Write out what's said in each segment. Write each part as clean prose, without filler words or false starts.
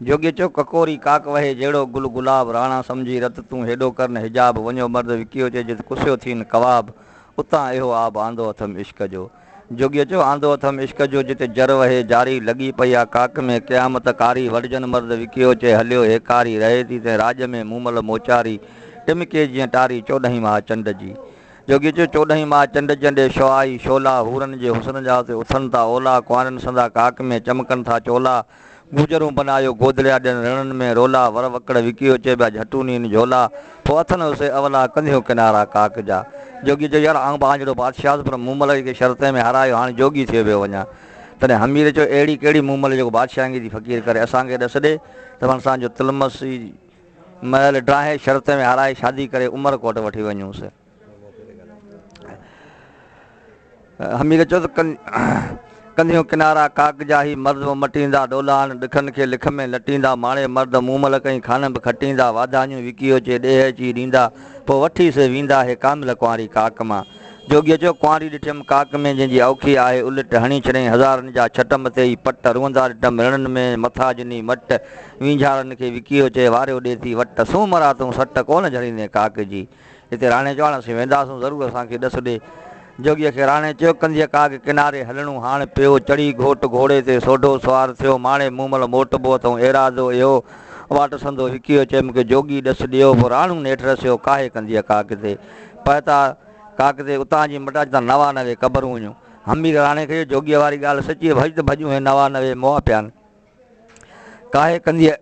जोगी चो ककोरी काक वहे जहिड़ो गुल गुलाब राणा सम्झी रत तूं हेॾो करन हिजाब वञो मर्द विकियो चए जिते कुसियो थीन कवाब उतां इहो आब आंदो अथमि इश्क जो। जोगीअ चयो आंदो अथमि इश्क जो जिते जर वहे जारी लॻी पई आहे काक में क़यामत कारी वॾजन मर्द विकियो चए हलियो हेकारी रहे थी तंहिं राज में मूमल मोचारी टिमके जीअं टारी 14 माह चंड जी। जोगी चयो 14 माह चंड चंडे शोआई शोला हूरनि जे हुसन जा ते उथनि था ओला कुंवारनि संदा काक में चमकनि था चोला गुजरूं बनायो गोदड़िया ॾियनि रणनि में रोला वर वकड़ विकियो चए पिया झटूनी झोला पोइ अथनि उसे अवला कंधियूं किनारा काक जा। जोगी चयो यार आऊं पाण जहिड़ो बादशाह पर मूमल खे शर्त में हारायो हाणे जोगी थी पियो वञा। तॾहिं हमीर चयो अहिड़ी कहिड़ी मूमल जेको बादशाह जी फ़क़ीर करे असांखे ॾस ॾे त असांजो तिलमसी महल ड्राहे शर्त में हाराए शादी करे उमरकोट वठी वञूंसि। हमीर चयो त कंधियूं किनारा काक जा ही मर्द मटींदा डोलान ॾिखनि खे लिख में लटींदा माणे मर्द मूमल कई खान बि खटींदा वाधायूं विकियो चे ॾेह अची ॾींदा पोइ वठी से वेंदा हे कामिल कुंवारी काक मां। जोगीअ चयो कुंवारी ॾिठमि काक में जंहिंजी औखी आहे उलट हणी छॾियईं हज़ारनि जा छट मथे ई पट रुअंदा ॾिठमि रणनि में मथा जिनी मट वींझारनि खे विकियो चए वारियो ॾे थी वट सूमरा तूं सट कोन झड़ींदे काक जी। हिते राणे चयो हाणे असीं वेंदासीं ज़रूरु असांखे ॾस ॾे। जोगीअ खे राणे चयो कंधीअ काक किनारे हलणो हाणे पियो चढ़ी घोट घोड़े ते सोढो सुवार थियो माणे मूमल मोटबो अथऊं एराज़ो इहो वाट संदो विकियो चए मूंखे जोगी ॾस ॾियो पोइ राणू नेठि रसियो काहे कंधीअ काक ते पता काक ते उतां जी मटा जितां 99 क़बरूं हुयूं। हमीर राणे खे जोगीअ वारी ॻाल्हि सची भॼ त भॼूं हे 99 मोह पिया आहिनि। काहे कंधीअ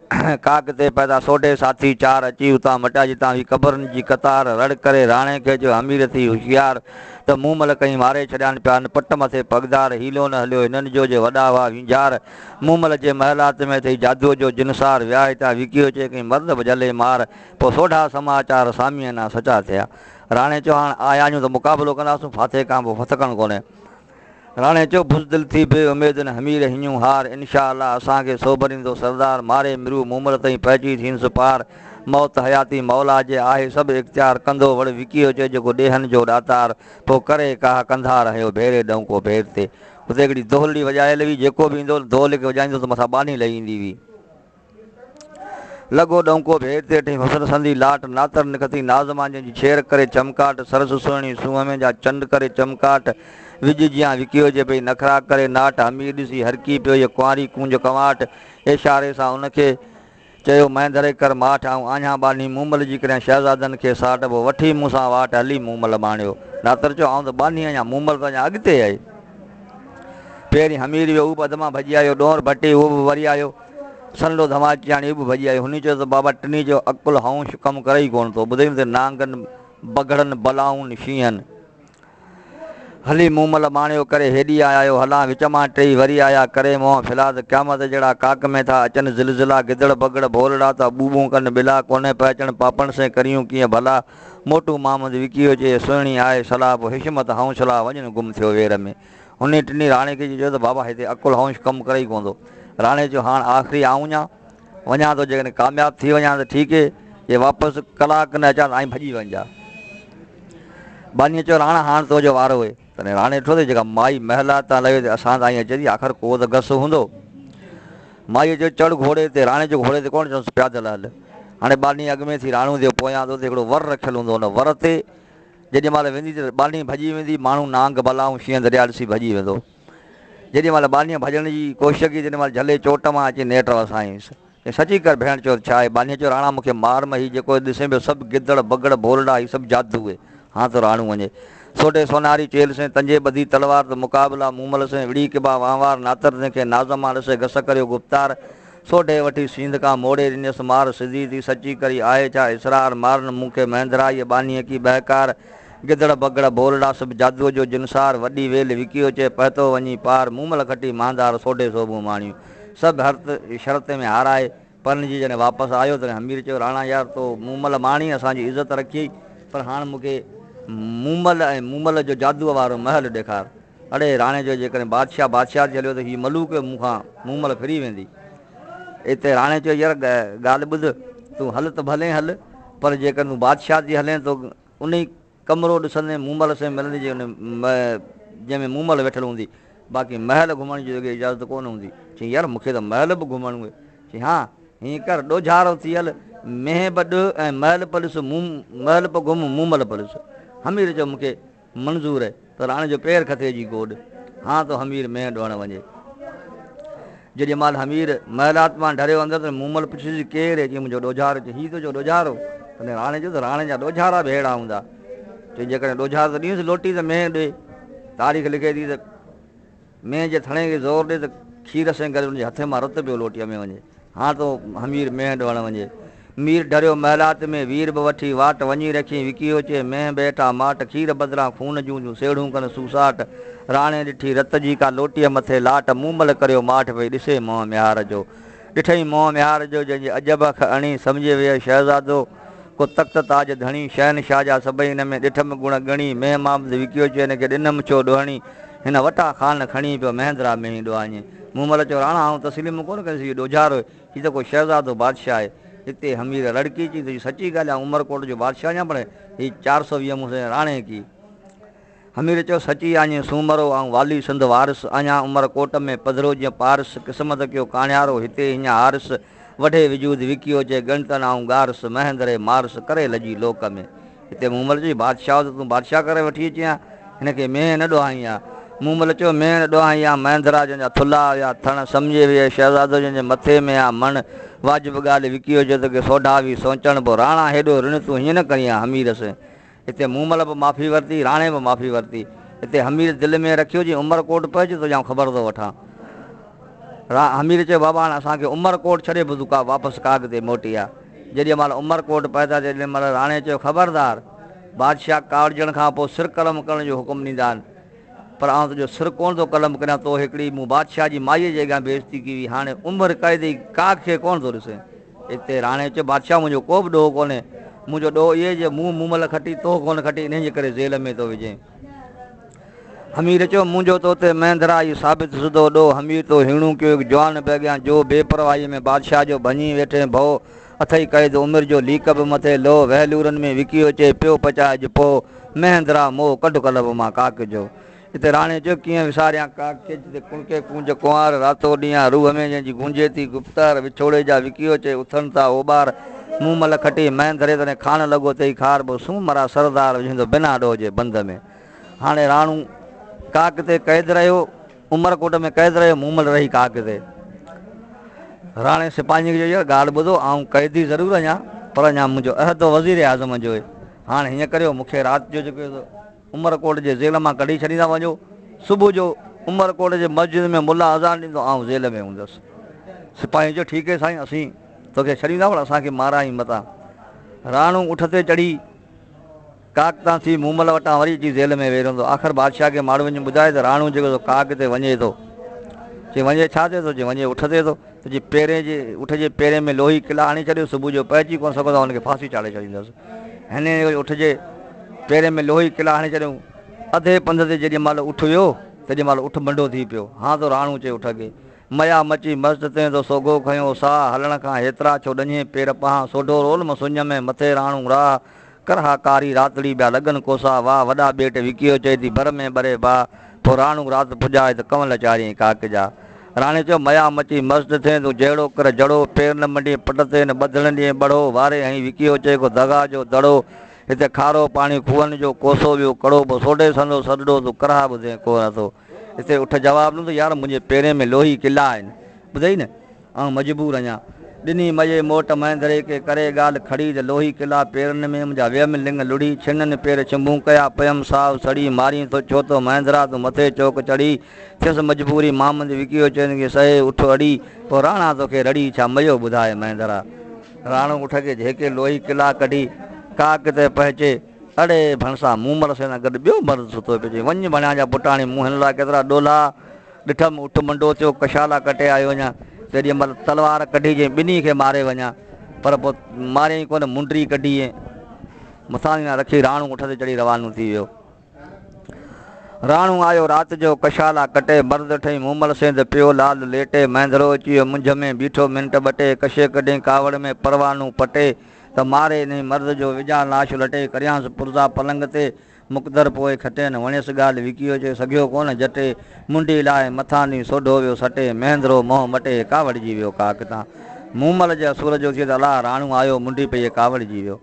काक ते पैदा सोढे साथी 4 अची उतां मटिया जितां बि क़बरुनि जी कतार रड़ करे राणे खे जो हमीर थी होशियार त मूमल कई मारे छॾियानि पिया पट मथे पगदार हीलो न हलियो हिननि जो जे वॾा हुआ वींझार मूमल जे महलात में अथई जादूअ जो जिनसार विया हितां विकियो चए कई मर्द बि जले मार पोइ सोढा समाचार सामीअ ना सचा थिया। राणे चयो हाणे आया आहियूं त मुक़ाबिलो कंदासीं फाथे खां पोइ फतकणु कोन्हे। राणे चयो बुज़दिल थी बे उमेदनि हमीर हीअं हार इनशा अलाह असांखे सोभरींदो सरदार मारे मिरू मूमल ताईं पहुची थींसि पार मौत हयाती मौला जे आहे सभु इख़्तियार कंदो वड़ विकियो चए जेको ॾेहनि जो ॾातार पोइ करे काह कंधा रहियो भेरे ॾऊं भेर ते हुते हिकिड़ी दोहली वॼायल हुई जेको बि ईंदो दोहल खे वॼाईंदो त मथां बानी लही ईंदी हुई। लॻो डंको भेर ते अठी हुसन संदी लाट नातर निकती नाज़मा जंहिंजी छेड़ करे चमकाट सरस सुहिणी सूंहं में जा चंड करे चमकाट विझ जियां विकियो जे भई नखरा करे नाट हमीर ॾिसी हरकी पियो इहो कुंवारी कूंज कवाट इशारे सां उनखे चयो महेंद्र कर माठ ऐं आञा बानी मूमल जी करे शहज़ादनि खे साट पोइ वठी मूंसां वाट हली मूमल माणियो। नातर चयो आउं त बानी आहियां मूमल त अञा अॻिते आहे। पहिरीं हमीर वियो उहो बि अधु मां भॼी आयो ॾोहर भटी उहो बि वरी आयो सनलो धमाची हाणे बि भॼी आयो हुन चयो त बाबा टिनी जो अकुलु हौश कमु करे ई कोन थो ॿुधाईं त नांगनि बगड़नि बलाउनि शींहनि हली मूमल माणियो करे हेॾी आया हलां विच मां टई वरी आया करे मोह फिलहाल क़यामत जहिड़ा काक में था अचनि ज़िलज़िला गिदड़ बगड़ भोलड़ा था ॿूॿूं कनि बिला कोन्हे पिया अचनि पापण से करियूं कीअं भला मोटू मामद विकियो चए सुहिणी आहे सलाह पोइ हिशमत हौसला वञनि गुम थियो वेर में। हुन टिनी राणे खे चयो त बाबा हिते अकुलु हौश कमु करे ई कोन थो। राणे चयो हाणे आख़िरी आऊं वञा थो जेकॾहिं कामयाबु थी वञा त ठीकु आहे जे वापसि कलाक न अचां त आई भॼी वञा। बानीअ चयो राणा हाणे तुंहिंजो वारो हुए तॾहिं राणे ॾिठो त जेका माई महिला तां लॻे असां त आई अचे थी आख़िर को त घस हूंदो। माईअ चयो चढ़ घोड़े ते राणे जो घोड़े ते कोन चयोसि पैदल हल। हाणे बानी अॻु में थी राणू जे पोयां थो हिकिड़ो वर रखियलु हूंदो हुन वर ते जेॾी महिल वेंदी त बानी भॼी वेंदी माण्हू नांग बलाऊं शींहं दरिया ॾिसी भॼी वेंदो। जेॾी महिल बानीअ भॼण जी कोशिशि कई जेॾी महिल झले चोट मां अची नेठ वसाईंसि सची कर भेण चयो छा आहे। बानीअ चयो राणा मूंखे मार में ही जेको ॾिसे पियो सभु गिदड़ बगड़ भोलड़ा ही सभु जादू आहे हा त राणू वञे सोढे सोनारी चेल से तंजे ॿधी तलवार त मुक़ाबिला मूमल से विड़ी किबा वांवार नातर तंहिंखे नाज़मा ॾिसे घस करियो गुप्तार सोढे वठी सींध खां मोड़े ॾिनसि मार सिधी थी सची करी आहे छा इसरार मारनि मूंखे महेंद्रा इहे बानीअ की बहकार गिदड़ बगड़ भोलड़ा सभु जादूअ जो जिनसार वॾी वेल विकियो चए पहुतो वञी पार मूमल खटी मांदार सोढे सोभूं माणियूं सभु हर्त शर्त में हाराए पन जी जॾहिं वापसि आयो त हमीर चयो राणा यार तो मूमल माणी असांजी इज़त रखी पर हाणे मूंखे मूमल ऐं मूमल जो जादूअ वारो महल ॾेखार। अड़े राणे जो जेकॾहिं बादशाह थी हलियो त हीअ मलूक मूंखां मूमल फिरी वेंदी। हिते राणे चयो यार ॻाल्हि ॿुध तूं हल त भले हल पर जेकर तूं बादशाह थी हले त उन ई कमिरो ॾिसंदे मूमल से मिलंदी जंहिंमें मूमल वेठल हूंदी बाक़ी महल घुमण जी इजाज़त कोन हूंदी। चई यार मूंखे त महल बि घुमणो आहे। चई हा हीअं कर ॾोझारो थी हल मेंह बि ॾ ऐं महल बि ॾिस महल बि घुम मूमल बि ॾिस। हमीर जो मूंखे मंज़ूरु आहे त राणे जो पेर खथे जी गोॾ। हा तो हमीर मेंह ॾोअणु वञे। जेॾी महिल हमीर महिलात मां ढरियो अंदरि त मूमल पुछियोसि केरु आहे? चई मुंहिंजो ॾोझारो। चई हीउ तुंहिंजो ॾोझारो? तॾहिं राणे जो त राणे जा ॾोझारा बि अहिड़ा हूंदा। चई जेकॾहिं ॾोझारो त ॾींहुसि लोटी त मेंह ॾे। तारीख़ लिखे थी त मेंह जे थणे खे ज़ोर ॾे त खीर सां गॾु हुनजे हथ मां रतु पियो लोटीअ में वञे। हा तो हमीर मेंह ॾोअणु वञे। मीर ढरियो महिलात में वीर बि वठी वाट वञी रखी विकी अचे मेंह बेठा माट खीर बदिरां खून जूं सेड़ूं कनि सूसाट। राणे ॾिठी रत जी का लोटीअ मथे लाट मूमल करियो माठ भई ॾिसे मोह मिहार जो। ॾिठई मोह मिहार जो जंहिंजे अजब अख अणी सम्झे वियो शहज़ादो को तख़्त ताज धणी शहनशाह जा सभई हिन में ॾिठमि गुण ॻणी मेंह मामद विकियो चए हिनखे ॾिनमि छो ॾोहणी। हिन वटा खान खणी पियो महेंद्रा में ई ॾोहाइजे। मूमल चयो राणा आऊं तस्लीम कोन कंदुसि इहो ॾोझारो हीउ त को शहज़ादो बादशाह आहे। हिते हमीर लड़की चई त सची ॻाल्हि आहे उमरकोट जो बादशाह अञा पर हीउ 420 मूंखे राणे की। हमीर चयो सची आणे सूमरो ऐं वाली सिंध वारिस अञा उमरकोट में पधरो जीअं पारस क़िस्मत कयो काणियारो हिते हीअं हारिस वढे विजूद विकियो चए गणतन ऐं गारस महेंद्रे मारस करे लॼी लोक में। हिते मूमल चई बादशाह त तूं बादशाह करे वठी अची आहे हिनखे मेंह न ॾोहाई आहे। मूमल चयो मेंह न ॾोहाई आहे महेंद्रा जंहिंजा थुल्हा हुआ थण सम्झे वियो शहज़ादो जंहिंजे मथे में आहे मण वाजिबु ॻाल्हि विकियो चए त सोढा बि सोचण पोइ राणा हेॾो ऋण तूं हीअं न करी आहे हमीर से। हिते मूमल बि माफ़ी वरिती राणे बि माफ़ी वरिती। हिते हमीर दिलि में रखियो जी उमरकोट पहुचे तो ॼण ख़बर थो वठां। हमीर चयो बाबा हाणे असांखे उमरकोट छॾे बि तूं का वापसि काग ते मोटी आहे। जेॾी महिल उमरकोट पहुता तेॾी महिल राणे चयो ख़बरदार बादशाह कावड़जण खां पोइ सिर कलम करण जो हुकुम ॾींदा आहिनि पर आउं तुंहिंजो सिर कोन थो कलम करियां। तो हिकिड़ी मूं बादशाह जी माईअ जे अॻियां बेइज़ती की हुई हाणे उमिरि क़ैदी काग खे कोन थो ॾिसे। हिते राणे चयो बादशाह मुंहिंजो को बि ॾोह कोन्हे मुंहिंजो ॾोह इहे जे मूं मूमल खटी तो कोन खटी इन जे करे जेल में थो विझे। हमीर चयो मुंहिंजो तो ते महेंद्रा इहो साबित सिधो ॾोह हमीर तो हिणूं कयो जवान बि अॻियां जो बेपरवाही में बादशाह जो भञी वेठे भओ अथई क़ैद उमिरि जो लीक बि मथे लो वहलूरनि में विकी अचे पियो पचाए पोइ महेंद्रा मोह कढ कलब मां काक जो। हिते राणे चयो कीअं विसारियां काक खे जिते कुणके कुंज कुंवार रातो ॾींहुं रूह में जंहिंजी गूंजे थी गुप्तार विछोड़े जा विकियो अचे उथनि था ओॿार मूमल खटी महेंद्रे तॾहिं खान लॻो अथई खार पोइ सूमरा सरदार विझंदो बिना ॾोह जे बंद में। हाणे राणू काक ते क़ैद रहियो उमरकोट में क़ैद रहियो मूमल रही काक ते। राणे सिपाही खे चयो ॻाल्हि ॿुधो ऐं क़ैदी ज़रूरु अञा पर अञा मुंहिंजो अहदो वज़ीर आज़म जो आहे। हाणे हीअं करियो मूंखे राति जो जेको उमरकोट जे जेल मां कढी छॾींदा वञो सुबुह जो उमरकोट जे मस्जिद में मुला अज़ान ॾींदो ऐं जेल में हूंदुसि। सिपाही चयो ठीकु आहे साईं असीं तोखे छॾींदा पर असांखे माराई मतां। राणू उठ ते चढ़ी काक तां थी मूमल वटां वरी अची जेल में वेही रहंदो। आख़िर बादशाह खे माण्हू वञी ॿुधाए त राणू जेको काक ते वञे थो चई वञे छा थिए थो चई वञे उठ ते थो त जी पेरे जे उठ जे पेरे में लोही किला हणी छॾियो सुबुह जो पइजी कोन सघंदो हुनखे फांसी चाढ़े छॾींदुसि। हिन उठ जे पेरे में लोही किला हणी छॾियऊं अधे पंध ते जेॾी महिल उठ वियो तेॾी महिल उठ मंडो थी पियो। हा तो राणू चए उठ खे मया मची मस्तु ते तो सोगो खयो साह हलण खां हेतिरा छो ॾञे पेर पहां सोढो रोल म सुञ में मथे राणू राह करहा कारी रातड़ी ॿिया लॻनि कोसा वाह वॾा ॿेट विकियो चए थी भर में भरे भाउ पोइ राणू राति पुॼाए त कंवल चाढ़ियईं काक जा। राणे चयो मया मची मस्तु थिए तूं जहिड़ो कर जड़ो पेर न मंडी पट ते न ॿधण ॾिए बढ़ो वारे हई विकियो चए को दगा जो दड़ो। हिते खारो पाणी खूहनि जो कोसो वियो कड़ो पोइ सोढे संदो सॾड़ो तूं करहा ॿुधे को नथो। हिते उठ जवाबु ॾिनो यार मुंहिंजे पेरे में लोही किला आहिनि ॿुधई न ऐं मजबूर अञा ॾिनी मजे मोट महेंद्रे खे करे ॻाल्हि खड़ी त लोही किला पेरनि में मुंहिंजा वियम लिंग लुड़ी छिननि पेर चिंबूं कया पयम साहु सड़ी मारी तो छो तो महेंद्रा तूं मथे चौक चढ़ी थियसि मजबूरी मामंद विकियो चवनि खे सहे उठ अड़ी पोइ राणा तोखे रड़ी छा मयो ॿुधाए महेंद्रा। राणो उठ खे जेके लोही किला कढी काक ते पहुचे अड़े भणसा मूमल सां गॾु ॿियो मर्द सुतो पियो चई वञ भणिया जा पुटाणी मूं हिन लाइ केतिरा ॾोला ॾिठमि उठ मंडो थियो कशाला कटे आयो वञा तेॾी महिल तलवार कढी चई ॿिन्ही खे मारे वञा पर पोइ मारियईं कोन मुंडी कढी मथां रखी राणू उठ ते चढ़ी रवानो थी वियो। राणू आयो राति जो कशाला कटे मर्द ठही मूमल सेंध पियो लाल लेटे महेंद्रो अची वियो मुंझ में बीठो मिंट ॿटे कशे कढे कावड़ में परवानू पटे त मारे न मर्द जो विझा लाश लटे करियांसि पुरज़ा पलंग ते मुक़दर पोइ खटेनि वणियसि ॻाल्हि विकियो चए सघियो कोन जटे मुंडी लाहे मथां नी सोढो वियो सटे महेंद्रो मोह मटे कावड़जी वियो काक तां। मूमल जे असुर जो थिए त अलाह राणू आयो मुंडी पई कावड़जी वियो।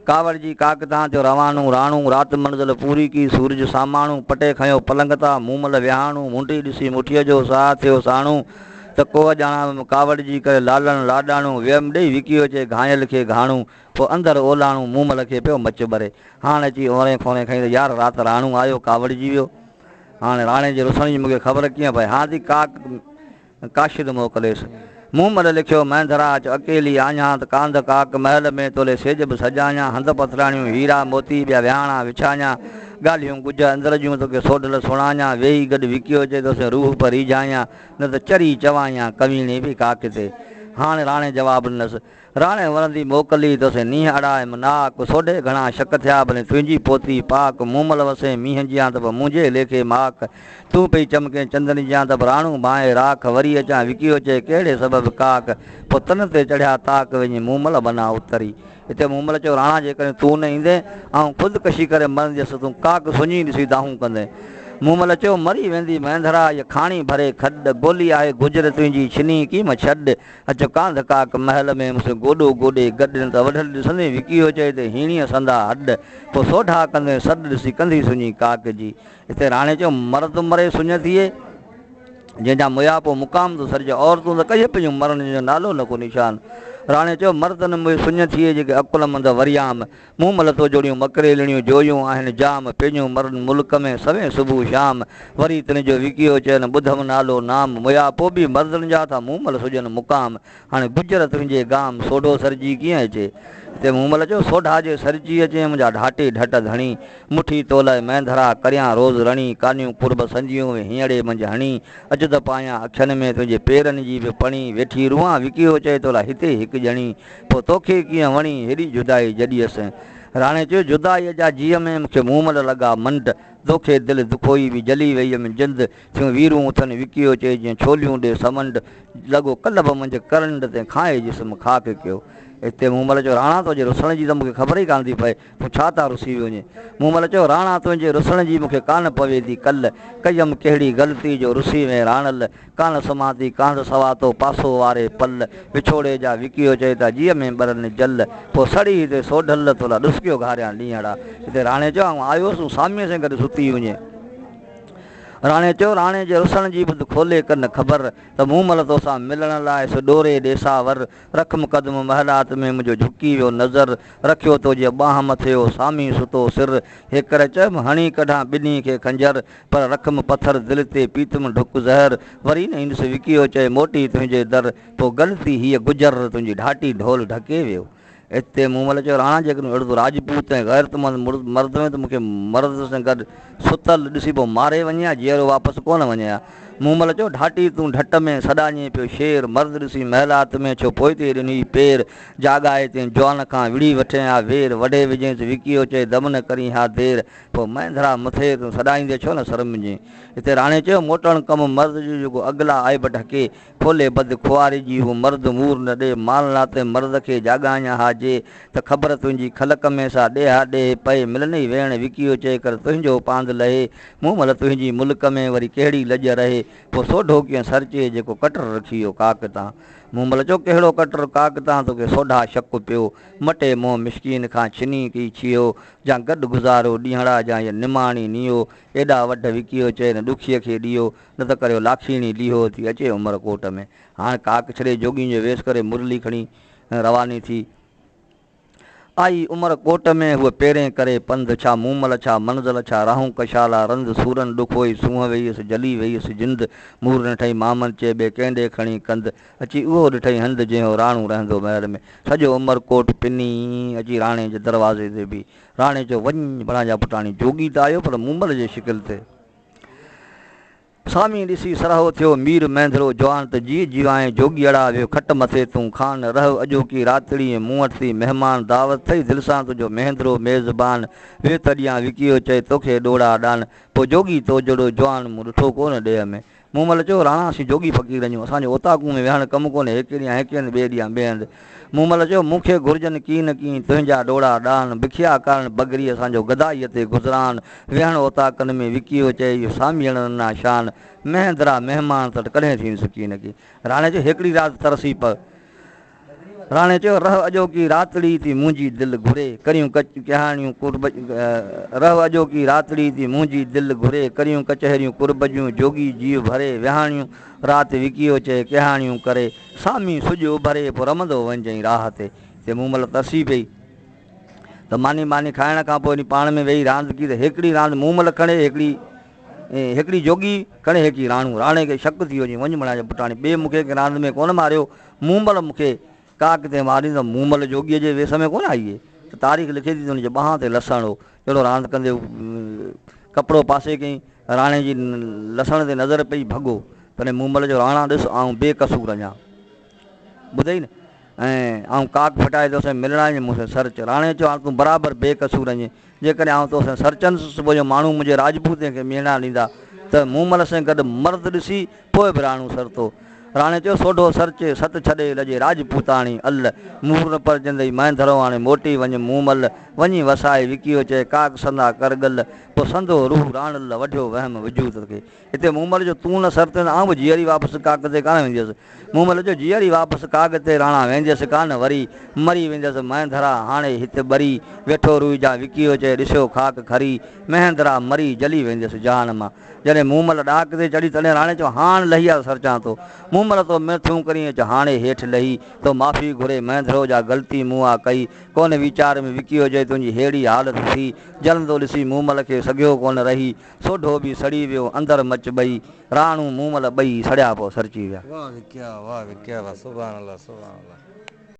कावड़जी काक तां थियो रवानू राणू रात मंज़िल पूरी की सूरज सामाणू पटे खयो पलंग तां मूमल विहाणू मुंडी ॾिसी मुठीअ जो साह थियो साणू त को ॼाणा कावड़जी करे लालण लाॾाणू वियम ॾेई विकी अचे घायल खे घाणू पोइ अंदरि ओलाणू मूमल खे पियो मच भरे। हाणे अची ओरे खोरे खईं त यार राति राणू आयो कावड़जी वियो। हाणे राणे जे रुसण जी मूंखे ख़बर कीअं पए। हाणे थी काशिद मोकिलेसि। मूमल लिखियो मैंधरा अच अकेली आञा त कांध काक महल में तोले सेज बि सजाञा हंध पथराणियूं हीरा मोती ॿिया विहाणा विछाञा ॻाल्हियूं गुज अंदर जूं तोखे सोढल सुणाञा वेही गॾु विकियो अचे तोखे रूह पर रीझाञा न त चरी चवाञा कवीणी बि काक ते। हाणे राणे जवाबु ॾिनसि राणे वरंदी मोकिली तोखे नींहं अड़ाए नाक सोढे घणा शक थिया भले तुंहिंजी पोती पाक मूमल वसे मींहं जियां त बि मुंहिंजे लेखे माक तूं पई चमके चंदनी जियां त बि राणू बाहि राख वरी अचां विकियो अचे कहिड़े सबबु काक पोइ तन ते चढ़िया ताक वञी मूमल बना उतरी। हिते मूमल चयो राणा जेकॾहिं तूं न ईंदे ऐं ख़ुदिकशी करे मरंदसि तूं काक सुञी ॾिसी दाहूं कंदे। मूमल चयो मरी वेंदी मैंधरा इहा खाणी भरे खॾ गोली आहे गुजर तुंहिंजी छिनी कीम छॾ अच कांध काक महल में मूंखे गोॾो गोॾे गॾु त वढल ॾिसंदे विकियो चए त हीणीअ संदा हॾ पोइ सोढा कंदे सॾु ॾिसी कंदी सुञी काक जी। हिते राणे चयो मर्द मरे सुञ थिए जंहिंजा मुया पोइ मुक़ाम थो सरिजे औरतूं त कई पियूं मरण जो नालो न को निशान। राणे चयो मर्दनि मुंहिंजी सुञ थिए जेके अकुलमंद वरियाम मूमल तो जोड़ियूं मकरेलिणियूं जोयूं आहिनि जाम पंहिंजूं मरनि मुल्क में सवें सुबुह शाम वरी तुंहिंजो विकियो चयनि ॿुधम नालो नाम मुया पोइ बि मर्दनि जा था मूमल सुजनि मुक़ाम हाणे गुजर तुंहिंजे गाम सोढो सरजी कीअं अचे। हिते मूमल चयो सोढा जे सरजी अचे मुंहिंजा ढाटे ढट धणी मुठी तोलाए मैंधरा करियां रोज़ रणी कानियूं कुर्ब संजियूं हींअरे मंझि हणी अॼु त पायां अखियुनि में तुंहिंजे पेरनि जी बि पणी वेठी रुआं विकियो चए तोला हिते हिकु ॼणी पोइ तोखे कीअं वणी हेॾी जुदाई जॾीअसि। राणे चयो जुदाईअ जा जीअ में मूंखे मूमल लॻा मंड तोखे दिलि दुखोई बि जली वई हुअमि जिंद थियूं वीरूं उथनि विकियो चए जीअं छोलियूं ॾे समंड लॻो कल्ह बि मंझि करंड ते खाए जिस्म खाक कयो। हिते मूमल चयो राणा तुंहिंजे रुसण जी त मूंखे ख़बर ई कान थी पए तूं छा था रुसी वञे। मूमल चयो राणा तुंहिंजे रुसण जी मूंखे कान पवे थी कल्ह कयमि कहिड़ी ग़लती जो रुसी में राणल कान समा थी कांध सवा तो पासो वारे पल विछोड़े जा विकियो चए त जीअ में ॿरनि जल पोइ सड़ी हिते सोढल तोला ॾुसकियो घारियां ॾींहड़ा। हिते राणे चयो ऐं आयोसि सामीअ सां गॾु सुती वञे। राणे चयो राणे जे रुसण जी बि खोले कनि ख़बर त मूमल तोसां मिलण लाइ सो ॾोरे ॾेसावर रख मुक़दम महलात में मुंहिंजो झुकी वियो नज़र रखियो तो जे ॿांह मथे हो सामी सुतो सिर हेकर चयमि हणी कढां ॿिन्ही खे खंजर पर रखम पथर दिलि ते पीतम ढुक ज़हर वरी न ईंदुसि विकियो चए मोटी तुंहिंजे दर पोइ ग़लती हीअ गुजर तुंहिंजी ढाटी ढोल ढके वियो। हिते मूमल चयो राणा जेकॾहिं अहिड़ो राजपूत ऐं ग़ैरतमंद मर्द में त मूंखे मर्द सां गॾु सुतल ॾिसी पोइ मारे वञे हा जीअरो वापसि कोन वञे हा। मूमल चयो ढाटी तूं ढट में सॾाñे पियो शेर मर्द ॾिसी महिलात में छो पोइ ते ॾिनी पेर जाॻाए ते जवान खां विड़ी वठे हा वेर वॾे विझेसि विकियो चए दम न करी हा देर पोइ मैंधरा मथे तूं सॾाईंदे छो न शर्मिजे। हिते राणे चयो मोटणु कमु मर्द जो जेको अॻिला आइब ढके खोले बद खुआरी जी हू मर्द मूर न ॾे माल नाते मर्द खे जाॻाइया हा जे त ख़बर तुंहिंजी खलक में सा ॾे हा ॾे पए मिलनि ई वेण विकियो चए कर तुंहिंजो पांध लहे मूमल तुंहिंजी मुल्क में वरी कहिड़ी लॼ रहे पोइ सोढो कीअं सरचे जेको कटर रखी वियो काक तां। मूमल चयो कहिड़ो कटर काक तां तोखे सोढा शक पियो मटे मोह मिसकीन खां छिनी की छियो जा गॾु गुज़ारो ॾींहड़ा जा या निमाणी नियो एॾा वढ विकियो चए न ॾुखीअ खे ॾियो न त करे लाखीणी लीहो थी अचे उमरकोट में। हाणे काक छॾे जोगी जो वेस करे मुरली खणी रवानी थी आई उमरकोट में हूअ पहिरें करे पंधु छा मूमल छा मंज़िल छा राहूं कशाला रंध सूरन ॾुखोई सूंहं वेईसि जली वेईसि जिंद मूर न ठही मामन चए ॿिए कंहिंॾे खणी कंध अची उहो ॾिठई हंधि जंहिं राणू रहंदो महल में सॼो उमरकोट पिनी अची राणे जे दरवाज़े ते बि राणे चयो वञ बणा जा पुटाणी जोगी त आयो पर मूमल जे शिकिल ते। सामी ॾिसी सरहो थियो मीर मैंधरो जवान त जी जीवाए जोगी अड़ा वियो खट मथे तूं खान रह अॼोकी रातिड़ी मूं वटि थी महिमान दावत थई दिलि सां तुंहिंजो मेंदरो मेज़बान वे तॾियां विकियो चए तोखे ॾोड़ा ॾान पोइ जोगी तो जहिड़ो जवान मूं ॾिठो कोन ॾेह में। मूमल चयो राणा असीं जोगी फ़क़ीर आहियूं असांजो ओताकूं में वेहणु कमु कोन्हे हिकु ॾींहुं हिकु हंधि ॿिए ॾींहुं ॿिए हंधि। मूमल चयो मूंखे घुरिजनि की न की तुंहिंजा ॾोड़ा ॾान बिखिया कारण बगरी असांजो गदाईअ ते गुज़रान वेहणु ओताकनि में विकियो चए इहो सामीअण ना शान महिंद्रा महिमान त कॾहिं थींदुसि की न की। राणे चयो हिकिड़ी राति तरसी राणे चयो रह अॼोकी रातड़ी थी मुंहिंजी दिलि घुरे करियूं कहाणियूं कुर्ब रह अॼोकी रातड़ी थी मुंहिंजी दिलि घुरे करियूं कचहरियूं कुर्ब जूं जोगी जीव भरे विहाणियूं राति विकियो चए कहाणियूं करे सामी सुॼ उभरे पोइ रमंदो वञिजांइ राह ते मूं महिल तरसी पई त मानी मानी खाइण खां पोइ पाण में वेही रांदि की त हिकिड़ी रांदि मूं महिल खणे हिकिड़ी जोगी खणे हिकिड़ी राणू राणे खे शक थी वियो वञी बणाए पुटाणी ॿिए मूंखे रांदि में कोन मारियो मूं महिल मूंखे काक ते मारी त मूं महिल जोगीअ जे वेस में कोन आई त तारीख़ लिखे थी त हुनजे ॿाह ते लसण हो अहिड़ो रांदि कंदे कपिड़ो पासे कयईं राणे जी लसण ते नज़र पई भॻो तॾहिं मूं महिल जो राणा ॾिस ऐं बेकसूर अञा ॿुधई न ऐं काक फिटाए तोसां मिलणा मूंसां सर्च राणे चयो हाणे तूं बराबरि बेकसूर आहीं जेकॾहिं आउं तोसां सर्चंदुसि सुबुह जो माण्हू मुंहिंजे राजपूत खे मेणा ॾींदा त मूं महिल सां गॾु मर्द ॾिसी पोइ बि राणू सरतो राणे चयो सोढो सरचे सत छॾे लॼे राजपूताणी अल मूर न परजंदई मैं धरो हाणे मोटी वञ मूं महिल वञी वसाए विकियो चए काक संदा करगल पोइ संदो रूह राणल वढियो वहम विजूत खे हिते मूं महिल जो तूं न सरते आउं बि जीअरी वापसि काक ते कान वेंदी हुअसि मूं महिल जो जीअरी वापसि काग ते राणा वेंदी हुअसि कान वरी मरी वेंदी हुअसि महंदरा हाणे हिते ॿरी वेठो रुई जा विकियो चए ॾिसो खाक खरी महंदरा मरी जली वेंदी हुअसि जहान मां जॾहिं मूं महिल ॾाक ते चढ़ी तॾहिं राणे चयो हाणे लही आहे सरचां थो मूं महिल तो मिथूं करी अच हाणे हेठि लही तो माफ़ी घुरे महंदरो जा ग़लती मूं आहे कई कोन वीचार में विकियो चए तुंहिंजी अहिड़ी हालति थी जलंदो ॾिसी मूं महिल खे सॻियो कोन रही सोढो बि सड़ी वियो अंदरि मच ॿई राणू मूं महिल ॿई सड़िया पोइ सरची विया वाह विकिया वाह सुभाणे अल्लाह सुभाणे अल्लाह